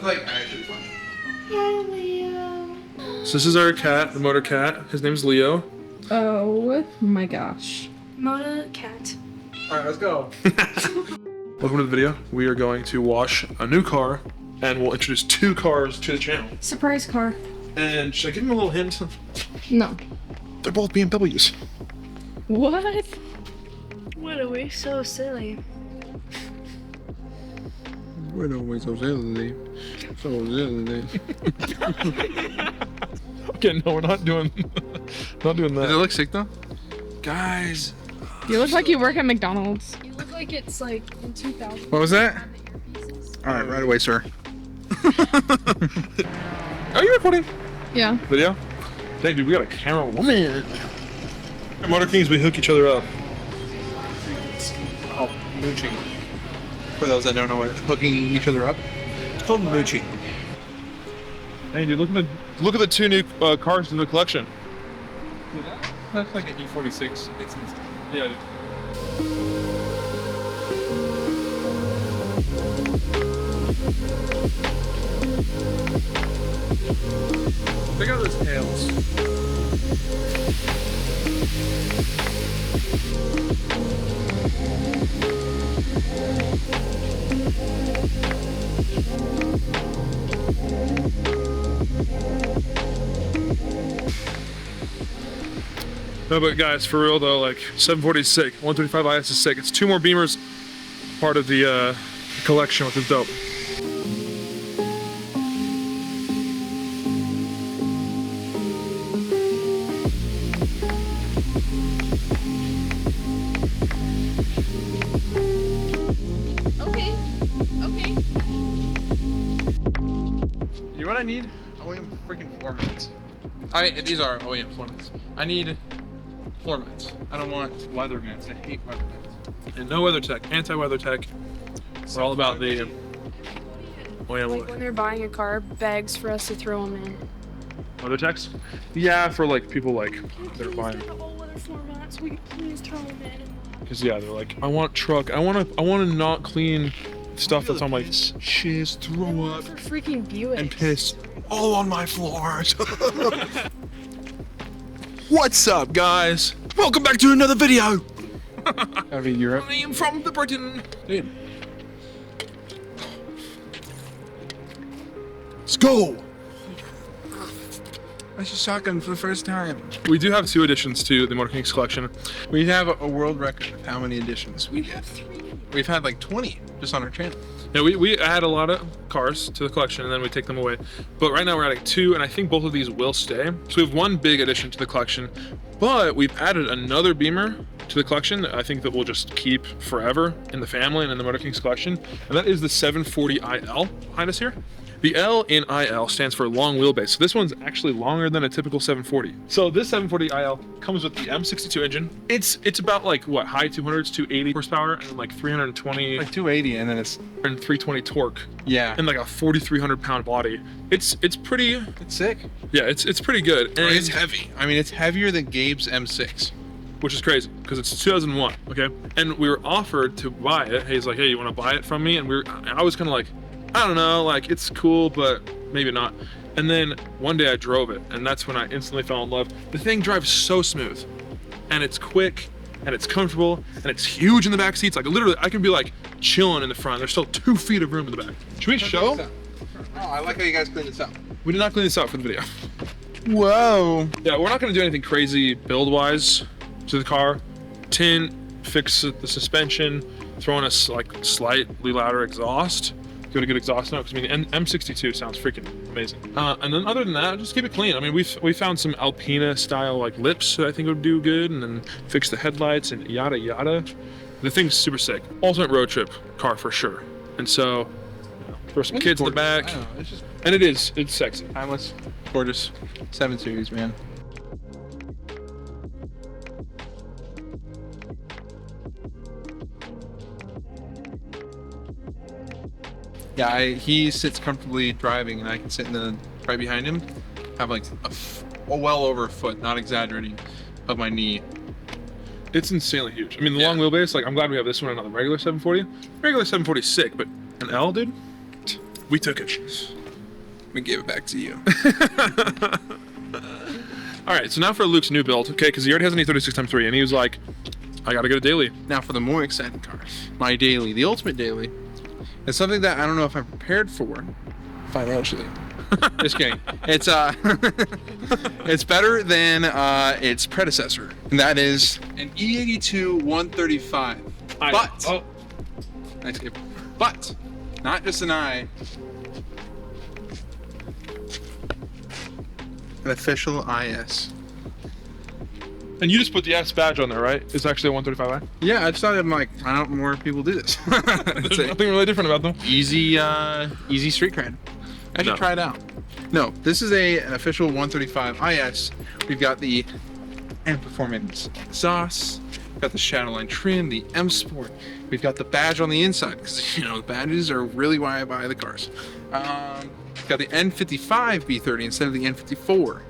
like actually fun. Hi, Leo. So this is our cat, the motor cat. His name's Leo. Oh my gosh. Motor cat. All right, let's go. Welcome to the video. We are going to wash a new car, and we'll introduce 2 cars to the channel. Surprise car. And should I give him a little hint? No. They're both BMWs. What? What are we so silly? We're always so silly. So silly. Okay, no, we're not doing Does it that. look sick though? Guys. You look like you work at McDonald's. You look like it's like in 2000. What was that? Alright, right away, sir. Are you recording Yeah. video? Dang, dude, we got a camera woman. At Motor Kings, we hook each other up. Oh, mooching. For those that don't know what hooking each other up, it's called mooching. Hey, dude, look at the 2 new cars in the collection. That's like an E46. Yeah, dude. Check out those tails. No, but guys, for real though, like 740 is sick, 135 IS is sick. It's 2 more Beamers, part of the collection, which is dope. Okay. Okay. You know what I need? OEM freaking floor mats. These are OEM floor mats. I need floor mats. I don't want leather mats. I hate leather mats. And no weather tech, anti-weather tech. We're all about the Like when they're buying a car, bags for us to throw them in. weather techs. Yeah, for like people like they're buying. Get the all-weather formats. We can please throw them in. Cause yeah, they're like, I want truck. I want to not clean stuff that's on my shiz, throw up, For freaking Buick. And piss all on my floors. What's up, guys? Welcome back to another video. Gotta be Europe. I am from the Britain. Dude. Let's go. That's a shotgun for the first time. We do have 2 additions to the Motor Kings collection. We have a world record of how many editions we have. We've had like 20 just on our channel. Yeah, we add a lot of cars to the collection and then we take them away. But right now we're adding 2, and I think both of these will stay. So we have 1 big addition to the collection, but we've added another Beamer to the collection that I think that we'll just keep forever in the family and in the Motor Kings collection. And that is the 740 IL behind us here. The L in IL stands for long wheelbase. So this one's actually longer than a typical 740. So this 740 IL comes with the M62 engine. It's about like what, high 200s, 280 horsepower, and like 320 Like 280 and then it's, and 320 torque, yeah. and like a 4,300 pound body. It's pretty, It's sick. yeah, it's pretty good. And It's heavy. I mean, it's heavier than Gabe's M6. which is crazy because it's 2001, okay? And we were offered to buy it. He's like, hey, you want to buy it from me? And I was kind of like, I don't know, like it's cool, but maybe not. And then one day I drove it, and that's when I instantly fell in love. The thing drives so smooth, and it's quick, and it's comfortable, and it's huge in the back seats. Like literally, I can be like chilling in the front. There's still 2 feet of room in the back. Should we show? Oh, I like how you guys clean this up. We did not clean this out for the video. Whoa. Yeah, we're not gonna do anything crazy build-wise to the car. Tint, fix the suspension, throw in a like slightly louder exhaust. Give it a good exhaust note, because I mean the M62 sounds freaking amazing. And then other than that, just keep it clean. I mean, we found some Alpina style like lips that I think would do good, and then fix the headlights and yada yada. The thing's super sick. Ultimate road trip car for sure. And so, throw some kids in the back, I don't know, it's just and it's sexy. timeless, gorgeous. 7 Series, man. Yeah, he sits comfortably driving, and I can sit in the right behind him. Have like well over a foot, not exaggerating, of my knee. It's insanely huge. I mean, the Yeah. long wheelbase, like I'm glad we have this one and not the regular 740. Regular 740 is sick, but an L, dude? We took it. We gave it back to you. All right, so now for Luke's new build, okay? Because he already has an E36x3, and he was like, I gotta get a daily. Now for the more exciting car, my daily, the ultimate daily, is something that I don't know if I'm prepared for financially. Just kidding. It's it's better than its predecessor, and that is an E82 135. But nice skip. But not just an an official IS. And you just put the S badge on there, right? It's actually a 135i. Yeah, I just thought I'm like, I don't more people do this. There's nothing really different about them. Easy street cred. I should try it out. No, this is an official 135 IS. We've got the M Performance exhaust, we've got the Shadowline trim, the M Sport. We've got the badge on the inside because you know the badges are really why I buy the cars. We've got the N55 B30 instead of the N54.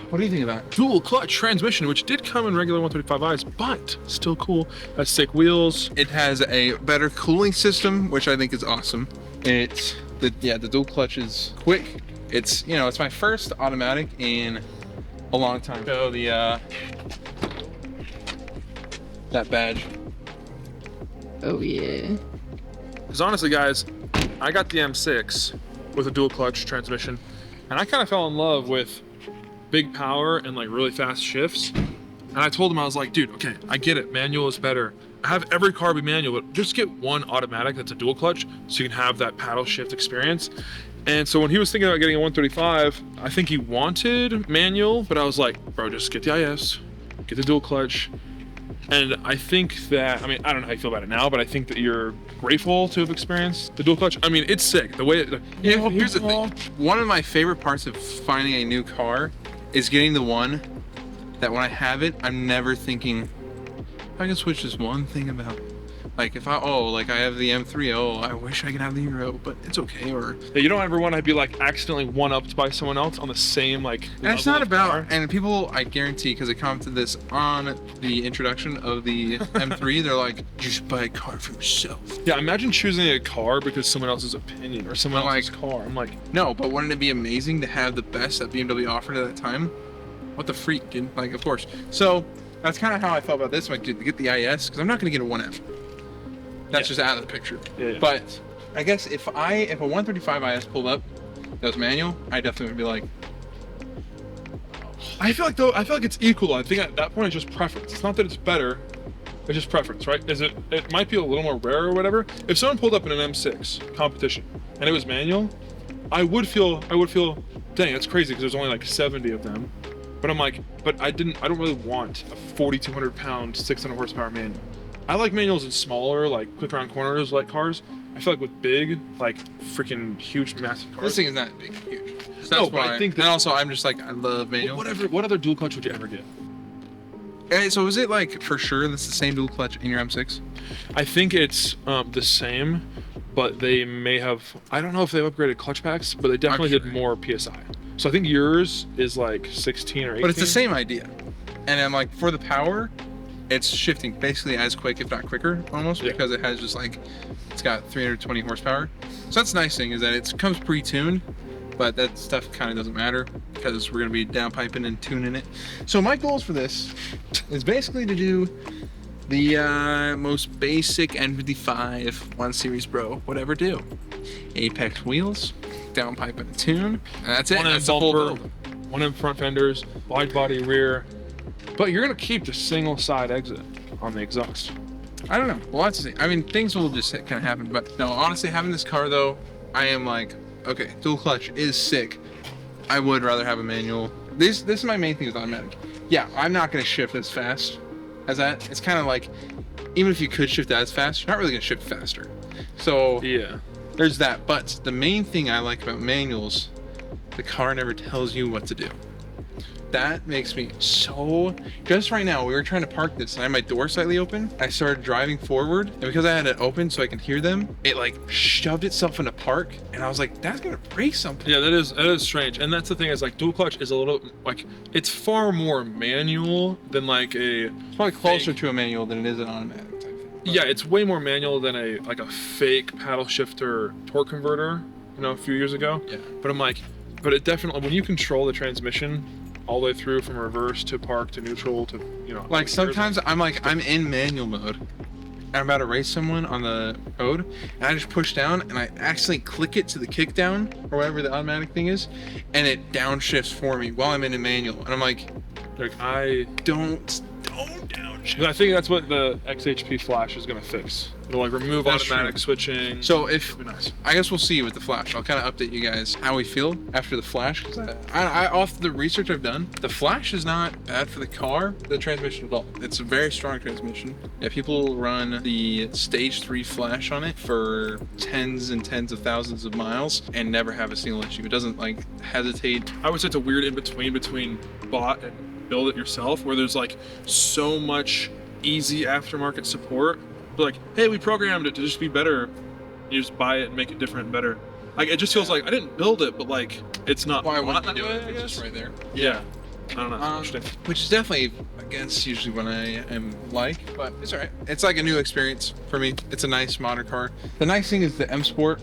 What do you think of that? Dual clutch transmission, which did come in regular 135is, but still cool. Has thick wheels. It has a better cooling system, which I think is awesome. The dual clutch is quick. It's it's my first automatic in a long time. So that badge. Oh yeah. Because honestly, guys, I got the M6 with a dual clutch transmission, and I kind of fell in love with big power and like really fast shifts. And I told him, I was like, dude, okay, I get it, manual is better. I have every car be manual, but just get one automatic that's a dual clutch so you can have that paddle shift experience. And so when he was thinking about getting a 135, I think he wanted manual, but I was like, bro, just get the IS, get the dual clutch. And I think that, I mean, I don't know how you feel about it now, but I think that you're grateful to have experienced the dual clutch. I mean, it's sick. The way it, here's the thing. One of my favorite parts of finding a new car is getting the one that when I have it, I'm never thinking, I can switch this one thing about. Like if I have the M3, I wish I could have the Euro, but it's okay. Or yeah, you don't ever want to be like accidentally one-upped by someone else on the same like. And it's not about, and people, I guarantee, because they commented this on the introduction of the M3, they're like, you should buy a car for yourself. Yeah, imagine choosing a car because someone else's opinion or someone else's car. I'm like, no, but wouldn't it be amazing to have the best that BMW offered at that time? What the freak, dude? Like, of course. So that's kind of how I felt about this. Like, to get the IS, because I'm not going to get a 1M. That's just out of the picture. Yeah. But I guess if a 135 IS pulled up that was manual, I definitely would be like. I feel like it's equal. I think at that point it's just preference. It's not that it's better, it's just preference, right? It might be a little more rare or whatever. If someone pulled up in an M6 competition and it was manual, I would feel, dang, that's crazy because there's only like 70 of them. But I'm like, I don't really want a 4,200 pound, 600 horsepower manual. I like manuals in smaller, like quick around corners like cars. I feel like with big, like freaking huge, massive cars. This thing is not big, huge. So no, but I think that, and also I'm just like, I love manual. What other dual clutch would you ever get? Hey, so is it like for sure that's the same dual clutch in your M6? I think it's the same, but they may have, I don't know if they've upgraded clutch packs, but they definitely did more PSI. So I think yours is like 16 or 18. But it's the same idea. And I'm like, for the power, it's shifting basically as quick, if not quicker, almost, because it has just like, it's got 320 horsepower. So that's the nice thing is that it comes pre-tuned, but that stuff kind of doesn't matter because we're going to be downpiping and tuning it. So my goals for this is basically to do the most basic N55 1 Series Bro would ever do. Apex wheels, downpipe and tune, and that's it. That's the full build. One in front fenders, wide body rear. But you're gonna keep the single side exit on the exhaust. I don't know. Well, that's the thing. I mean, things will just kind of happen. But no, honestly, having this car though, I am like, okay, dual clutch is sick. I would rather have a manual. This is my main thing with automatic. Yeah, I'm not gonna shift as fast as that. It's kind of like, even if you could shift as fast, you're not really gonna shift faster. So yeah, there's that. But the main thing I like about manuals, the car never tells you what to do. That makes me so, just right now, we were trying to park this and I had my door slightly open. I started driving forward and because I had it open so I can hear them, it like shoved itself into park and I was like, that's gonna break something. Yeah, that is strange. And that's the thing is like dual clutch is a little, like, it's far more manual than like a, it's probably closer to a manual than it is an automatic type thing. Yeah, it's way more manual than a fake paddle shifter torque converter a few years ago. Yeah. But I'm like, but it definitely, when you control the transmission all the way through from reverse to park to neutral to, Like sometimes I'm in manual mode. And I'm about to race someone on the road, and I just push down, and I actually click it to the kick down, or whatever the automatic thing is, and it downshifts for me while I'm in a manual. And I'm like don't downshift. I think that's what the XHP flash is going to fix. It'll like remove That's automatic true. switching. So if It'll be nice. I guess we'll see with the flash. I'll kind of update you guys how we feel after the flash. Cause I off the research I've done, the flash is not bad for the car, the transmission at all. It's a very strong transmission. Yeah, people run the stage 3 flash on it for tens and tens of thousands of miles and never have a single issue. It doesn't like hesitate. I would say it's a weird in between bought and build it yourself, where there's like so much easy aftermarket support. But like, hey, we programmed it to just be better. You just buy it and make it different and better. Like, it just feels like I didn't build it, but like, it's not. Why bought wouldn't you that do way, it? I It's guess. just right there. Yeah. I don't know. Interesting. Which is definitely against usually when I am like, but it's alright. It's like a new experience for me. It's a nice modern car. The nice thing is the M Sport.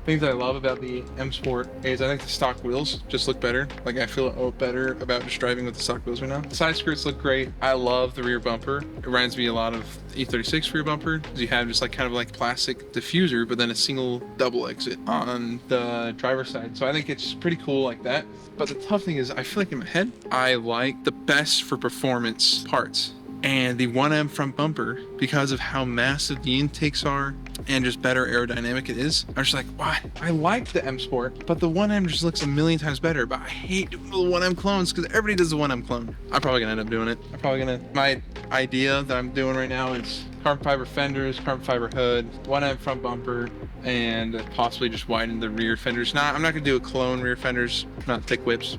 Things that I love about the M Sport is I think the stock wheels just look better. Like I feel better about just driving with the stock wheels right now. The side skirts look great. I love the rear bumper. It reminds me a lot of E36 rear bumper because you have just like kind of like plastic diffuser, but then a single double exit on the driver's side. So I think it's pretty cool like that. But the tough thing is I feel like in my head, I like the best for performance parts. And the 1M front bumper, because of how massive the intakes are and just better aerodynamic it is, I'm just like, why? I like the M Sport, but the 1M just looks a million times better. But I hate doing the 1M clones because everybody does the 1M clone. I'm probably gonna end up doing it. My idea that I'm doing right now is carbon fiber fenders, carbon fiber hood, 1M front bumper, and possibly just widen the rear fenders. I'm not gonna do a clone rear fenders, not thick whips,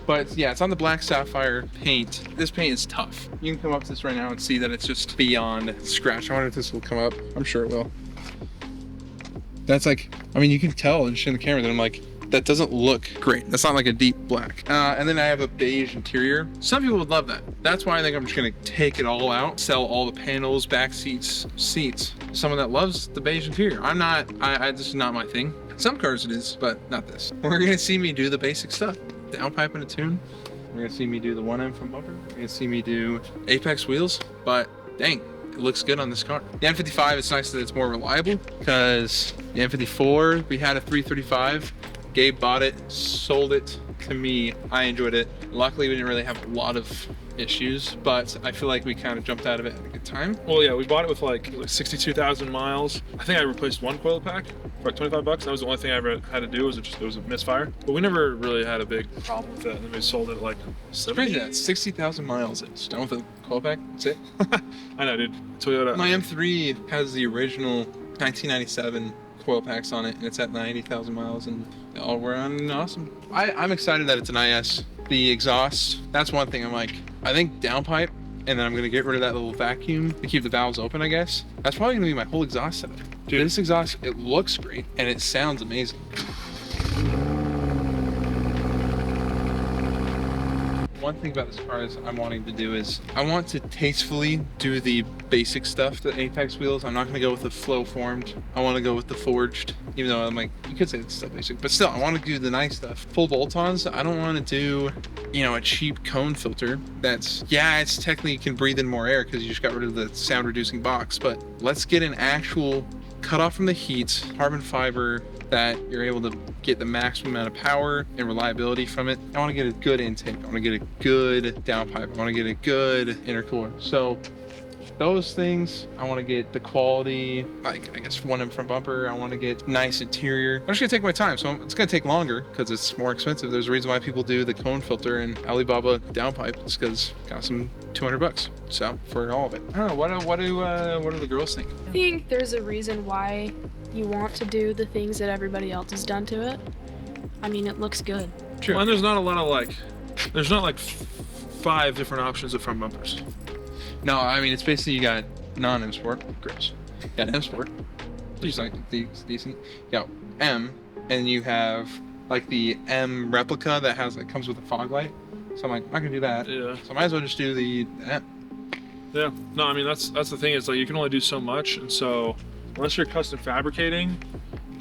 but yeah, it's on the black sapphire paint. This paint is tough. You can come up to this right now and see that it's just beyond scratch. I wonder if this will come up. I'm sure it will. That's like, I mean, you can tell just in the camera that I'm like, that doesn't look great. That's not like a deep black. And then I have a beige interior. Some people would love that. That's why I think I'm just gonna take it all out, sell all the panels, back seats. Someone that loves the beige interior. This is not my thing. Some cars it is, but not this. We're gonna see me do the basic stuff. Downpipe and a tune. We're gonna see me do the 1M from bumper. You're gonna see me do Apex wheels, but dang, it looks good on this car. The M55, it's nice that it's more reliable because the M54, we had a 335. Gabe bought it, sold it to me. I enjoyed it. Luckily, we didn't really have a lot of issues, but I feel like we kind of jumped out of it at a good time. Well, yeah, we bought it with like 62,000 miles. I think I replaced one coil pack for like $25. That was the only thing I ever had to do. It was a misfire. But we never really had a big problem with that. And then we sold it at like It's crazy that 60,000 miles. It's done with the coil pack. That's it. I know, dude. Toyota. My M3 has the original 1997 coil packs on it, and it's at 90,000 miles, and they all were on awesome. I'm excited that it's an IS. The exhaust, that's one thing I'm like, I think downpipe, and then I'm gonna get rid of that little vacuum to keep the valves open, I guess. That's probably gonna be my whole exhaust setup. Dude, this exhaust, it looks great, and it sounds amazing. One thing about this car is I'm wanting to do is I want to tastefully do the basic stuff, the Apex wheels. I'm not going to go with the flow formed. I want to go with the forged, even though I'm like, you could say it's still basic, but still I want to do the nice stuff. Full bolt-ons. I don't want to do, a cheap cone filter that's, yeah, it's technically can breathe in more air because you just got rid of the sound reducing box, but let's get an actual cut off from the heat, carbon fiber that you're able to get the maximum amount of power and reliability from it. I want to get a good intake. I want to get a good downpipe. I want to get a good intercooler. So those things, I want to get the quality, like I guess 1M front bumper. I want to get nice interior. I'm just gonna take my time, so it's gonna take longer because it's more expensive. There's a reason why people do the cone filter and Alibaba downpipe. It's because it costs them $200. So for all of it, I don't know. What do the girls think? I think there's a reason why you want to do the things that everybody else has done to it. I mean, it looks good. Sure. Well, and there's not a lot of there's not like 5 different options of front bumpers. No, I mean, it's basically you got non-M Sport, gross. You got M Sport, which is like decent. You got M, and you have like the M replica that comes with a fog light. So I'm like, I'm not gonna do that. Yeah. So I might as well just do the M. Yeah. No, I mean that's the thing. It's like you can only do so much, and so unless you're custom fabricating,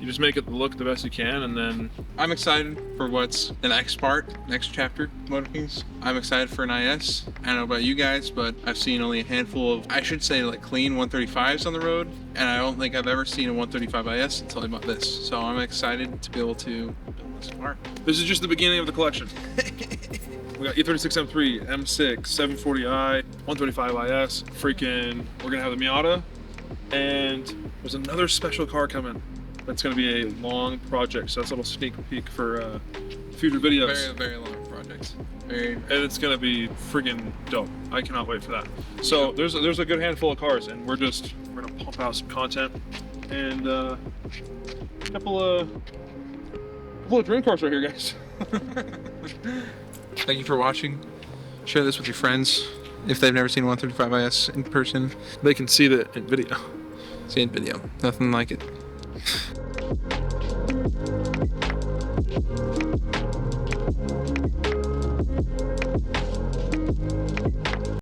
You just make it look the best you can, and then I'm excited for what's the next part, next chapter, Motor Kings. I'm excited for an IS. I don't know about you guys, but I've seen only a handful of, I should say, like clean 135s on the road, and I don't think I've ever seen a 135 IS until I bought this. So I'm excited to be able to build this car. this is just the beginning of the collection. We got E36 M3, M6, 740i, 125 IS, freaking, we're gonna have the Miata, and there's another special car coming. That's gonna be a long project, so that's a little sneak peek for future videos. Very, very long project. Very. And it's gonna be friggin' dope. I cannot wait for that. So there's a good handful of cars, and we're gonna pump out some content and a couple of dream cars right here, guys. Thank you for watching. Share this with your friends if they've never seen a 135 IS in person. They can see that in video. See it in video. Nothing like it.